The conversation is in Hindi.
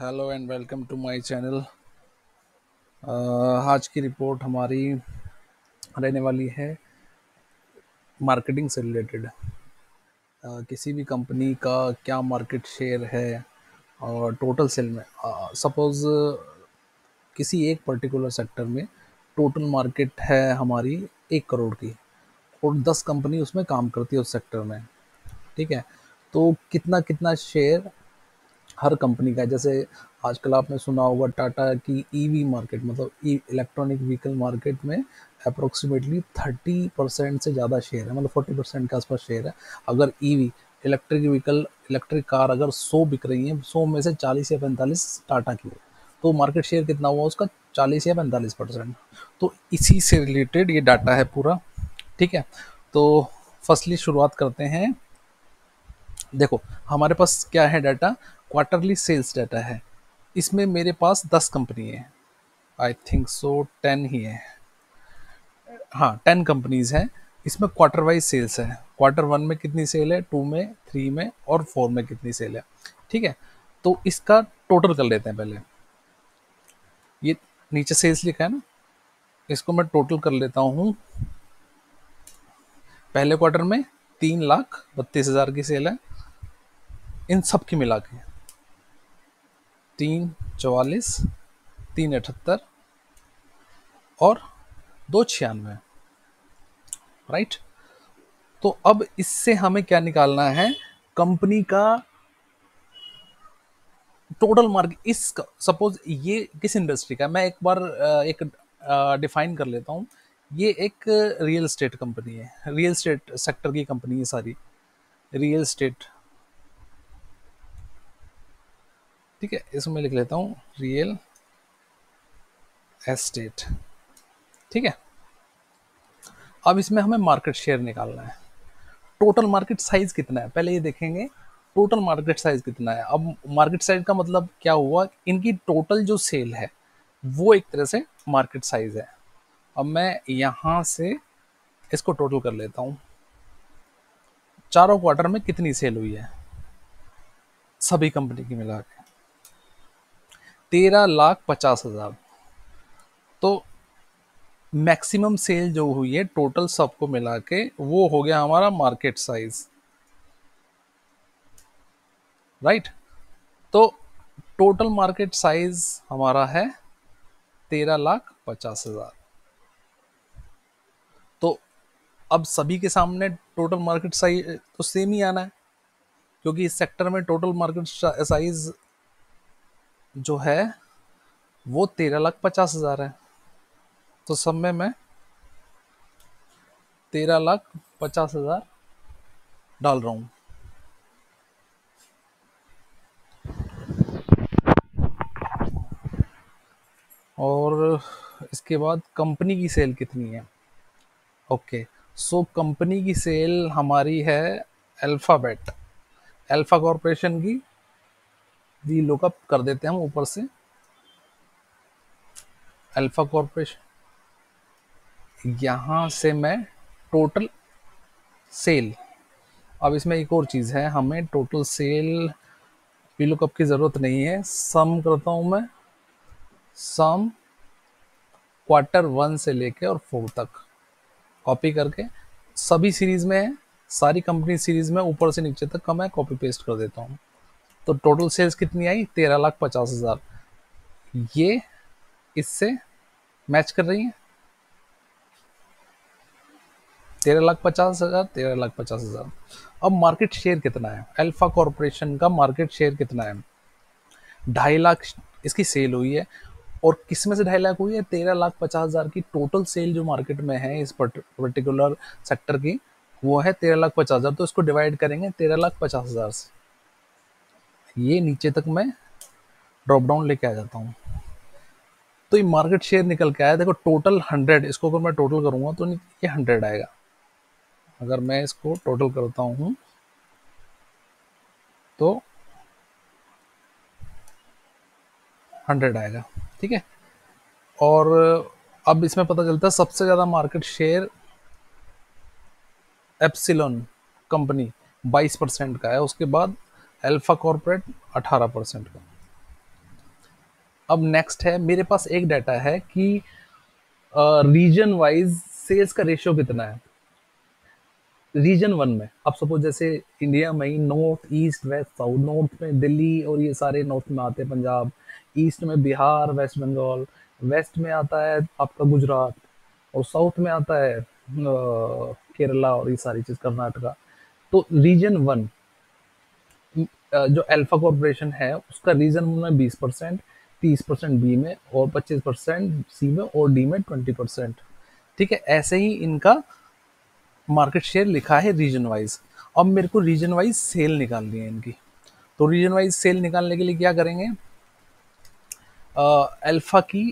Hello and welcome to my channel. आज की रिपोर्ट हमारी रहने वाली है मार्केटिंग से रिलेटेड। किसी भी कंपनी का क्या मार्केट शेयर है और टोटल सेल में। सपोज़ किसी एक पर्टिकुलर सेक्टर में टोटल मार्केट है हमारी 1 करोड़ की और 10 कंपनी उसमें काम करती है उस सेक्टर में। ठीक है, तो कितना कितना शेयर हर कंपनी का है। जैसे आजकल आपने सुना होगा टाटा की ईवी मार्केट, मतलब इलेक्ट्रॉनिक व्हीकल मार्केट में अप्रोक्सीमेटली 30% से ज़्यादा शेयर है, मतलब 40% के आसपास शेयर है। अगर EV electric vehicle, electric car अगर 100 बिक रही हैं, 100 में से 40 या 45 टाटा की हो, तो मार्केट शेयर कितना हुआ उसका? 40 या 45%। तो इसी से रिलेटेड ये डाटा है पूरा। ठीक है, तो फर्स्टली शुरुआत करते हैं। देखो, हमारे पास क्या है डाटा? क्वार्टरली सेल्स डाटा है। इसमें मेरे पास 10 कंपनी है, आई थिंक सो 10 ही है। हाँ, 10 कंपनीज हैं। इसमें क्वार्टर वाइज सेल्स है। क्वार्टर 1 में कितनी सेल है, 2 में, 3 में और 4 में कितनी सेल है। ठीक है, तो इसका टोटल कर लेते हैं पहले। ये नीचे सेल्स लिखा है ना, इसको मैं टोटल कर लेता हूँ। पहले क्वार्टर में 3,32,000 की सेल है, इन सब की मिला के 3,44, 3,78 और 2,96। राइट, तो अब इससे हमें क्या निकालना है? कंपनी का टोटल मार्केट। इस सपोज ये किस इंडस्ट्री का है, मैं एक बार एक डिफाइन कर लेता हूँ। ये एक रियल एस्टेट कंपनी है, रियल एस्टेट सेक्टर की कंपनी है सारी, रियल एस्टेट। ठीक है, इसमें लिख लेता हूँ रियल एस्टेट। ठीक है, अब इसमें हमें मार्केट शेयर निकालना है। टोटल मार्केट साइज कितना है पहले ये देखेंगे। टोटल मार्केट साइज कितना है? अब मार्केट साइज का मतलब क्या हुआ? इनकी टोटल जो सेल है वो एक तरह से मार्केट साइज है। अब मैं यहां से इसको टोटल कर लेता हूं। चारों क्वार्टर में कितनी सेल हुई है सभी कंपनी की मिला के? 13,50,000। तो मैक्सिमम सेल जो हुई है टोटल सबको मिला के, वो हो गया हमारा मार्केट साइज। राइट, तो टोटल मार्केट साइज हमारा है 13,50,000। तो अब सभी के सामने टोटल मार्केट साइज तो सेम ही आना है, क्योंकि इस सेक्टर में टोटल मार्केट साइज जो है वो 13,50,000 है। तो सब में मैं 13,50,000 डाल रहा हूँ। और इसके बाद कंपनी की सेल कितनी है? ओके, सो कंपनी की सेल हमारी है अल्फ़ाबेट, अल्फ़ा कॉरपोरेशन की। वी लुकअप कर देते हैं हम ऊपर से, अल्फ़ा कॉरपोरेशन। यहाँ से मैं टोटल सेल। अब इसमें एक और चीज़ है, हमें टोटल सेल वी लुकअप की ज़रूरत नहीं है। सम करता हूँ मैं, सम क्वार्टर 1 से लेके और 4 तक कॉपी करके, सभी सीरीज में है, सारी कंपनी सीरीज में ऊपर से नीचे तक का मैं कॉपी पेस्ट कर देता हूँ। तो टोटल सेल्स कितनी आई? 13,50,000। ये इससे मैच कर रही है। 13,50,000, 13,50,000। अब मार्केट शेयर कितना है अल्फा कॉरपोरेशन का? मार्केट शेयर कितना है? 2.5 लाख इसकी सेल हुई है। और किस में से 2.5 लाख हुई है? 13,50,000 की टोटल सेल जो मार्केट में है इस पर्टिकुलर सेक्टर की, वो है 13,50,000। तो इसको डिवाइड करेंगे 13,50,000 से, ये नीचे तक मैं ड्रॉप डाउन लेके आ जाता हूँ। तो ये मार्केट शेयर निकल के आया। देखो टोटल 100, इसको अगर मैं टोटल करूंगा तो ये 100 आएगा। अगर मैं इसको टोटल करता हूँ तो 100 आएगा। ठीक है, और अब इसमें पता चलता है सबसे ज़्यादा मार्केट शेयर एप्सिलॉन कंपनी 22% का है, उसके बाद अल्फा कॉर्पोरेट 18% का। अब नेक्स्ट है, मेरे पास एक डाटा है कि रीजन वाइज सेल्स का रेशियो कितना है रीजन वन में। अब सपोज जैसे इंडिया में ही north east west south, north में दिल्ली और ये सारे नॉर्थ में आते हैं पंजाब, ईस्ट में बिहार वेस्ट बंगाल, वेस्ट में आता है आपका गुजरात, और साउथ में आता है केरला और ये सारी चीज कर्नाटका। तो रीजन वन जो अल्फा कॉर्पोरेशन है उसका रीजन वन में 20%, 30% बी में, और 25% सी में, और डी में 20%। ठीक है, ऐसे ही इनका मार्केट शेयर लिखा है रीजन वाइज। अब मेरे को रीजन वाइज सेल निकालनी है इनकी। तो रीजन वाइज सेल निकालने के लिए क्या करेंगे, अल्फा की